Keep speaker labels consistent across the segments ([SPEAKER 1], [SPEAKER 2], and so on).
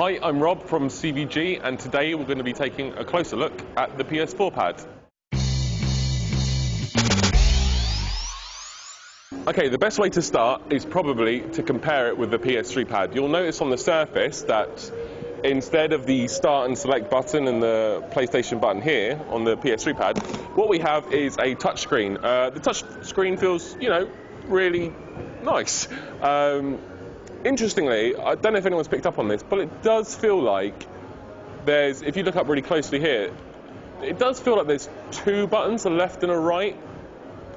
[SPEAKER 1] Hi, I'm Rob from CVG, and today we're going to be taking a closer look at the PS4 pad. Okay, the best way to start is probably to compare it with the PS3 pad. You'll notice on the surface that instead of the start and select button and the PlayStation button here on the PS3 pad, what we have is a touch screen. The touch screen feels, really nice. Interestingly, I don't know if anyone's picked up on this, but it does feel like if you look up really closely here, it does feel like there's two buttons, a left and a right.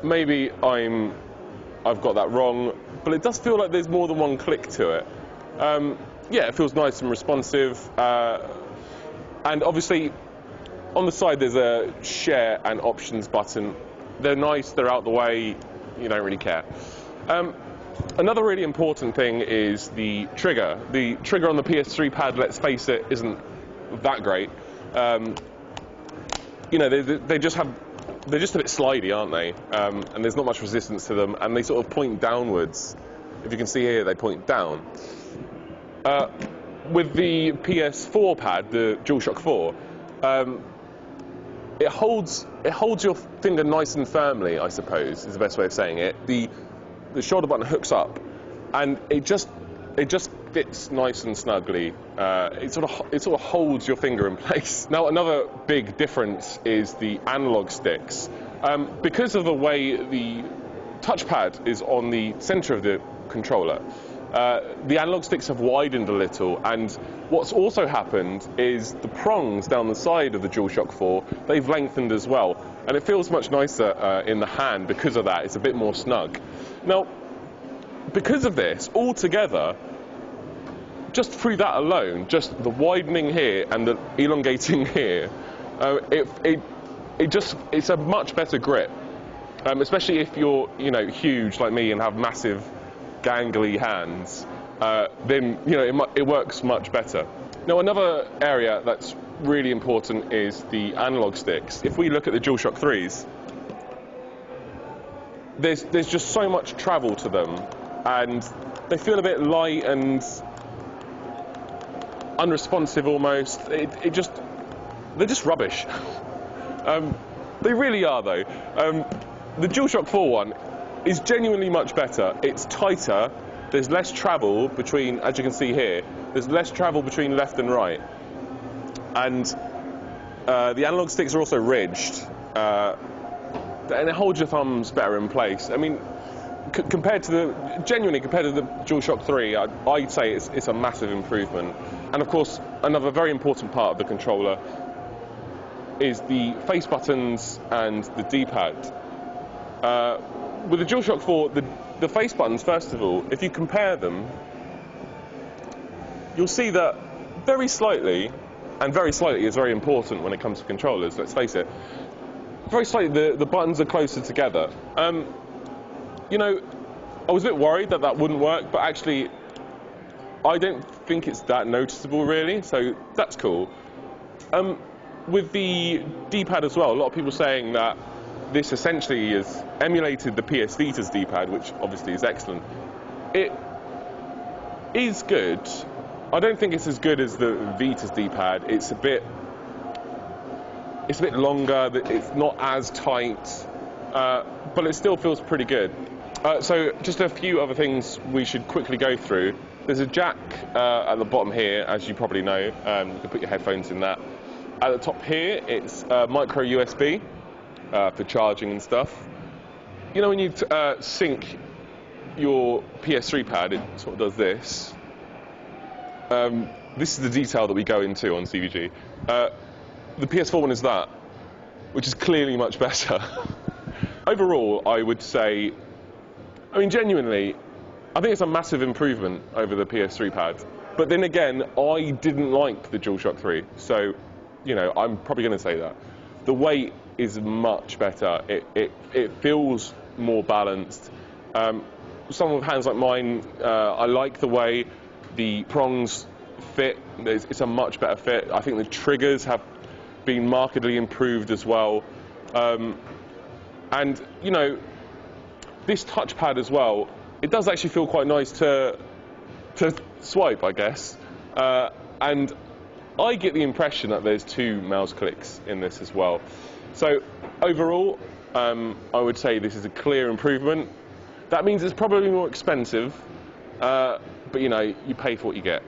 [SPEAKER 1] Maybe I've got that wrong, but it does feel like there's more than one click to it. Yeah, it feels nice and responsive. And obviously, on the side there's a share and options button. They're nice, they're out the way, you don't really care. Another really important thing is the trigger. The trigger on the PS3 pad, let's face it, isn't that great. They're just a bit slidey, aren't they? And there's not much resistance to them, and they sort of point downwards. If you can see here, they point down. With the PS4 pad, the DualShock 4, it holds your finger nice and firmly, I suppose, is the best way of saying it. The shoulder button hooks up, and it just fits nice and snugly. It sort of holds your finger in place. Now, another big difference is the analog sticks. Because of the way the touchpad is on the center of the controller, the analog sticks have widened a little, and what's also happened is the prongs down the side of the DualShock 4, they've lengthened as well, and it feels much nicer in the hand because of that. It's a bit more snug. Now, because of this, altogether, just through that alone, just the widening here and the elongating here, it's a much better grip, especially if you're huge like me and have massive gangly hands. Then it works much better. Now, another area that's really important is the analog sticks. If we look at the DualShock 3s, there's just so much travel to them, and they feel a bit light and unresponsive almost. They're just rubbish. They really are, though. The DualShock 4 one is genuinely much better. It's tighter. There's less travel between, as you can see here, there's less travel between left and right. And the analog sticks are also ridged. And it holds your thumbs better in place. I mean, compared to the DualShock 3, I'd say it's a massive improvement. And of course, another very important part of the controller is the face buttons and the D-pad. With the DualShock 4, the face buttons, first of all, if you compare them, you'll see that very slightly, and very slightly is very important when it comes to controllers, let's face it, very slightly the buttons are closer together. I was a bit worried that wouldn't work, but actually I don't think it's that noticeable really, so that's cool. With the D-pad as well, a lot of people are saying that this essentially has emulated the PS Vita's D-pad, which obviously is excellent. It is good. I don't think it's as good as the Vita's D-pad. It's a bit longer, it's not as tight, but it still feels pretty good. So just a few other things we should quickly go through. There's a jack at the bottom here, as you probably know. You can put your headphones in that. At the top here, it's micro USB for charging and stuff. When you sync your PS3 pad, it sort of does this. This is the detail that we go into on CVG. The PS4 one is that, which is clearly much better. Overall, I would say, genuinely, I think it's a massive improvement over the PS3 pad. But then again, I didn't like the DualShock 3, so, I'm probably going to say that. The weight is much better. It feels more balanced. Someone with hands like mine, I like the way the prongs fit. It's a much better fit. I think the triggers have been markedly improved as well, and this touchpad as well, it does actually feel quite nice to swipe, I guess, And I get the impression that there's 2 mouse clicks in this as well. So overall, I would say this is a clear improvement. That means it's probably more expensive, but you know, you pay for what you get.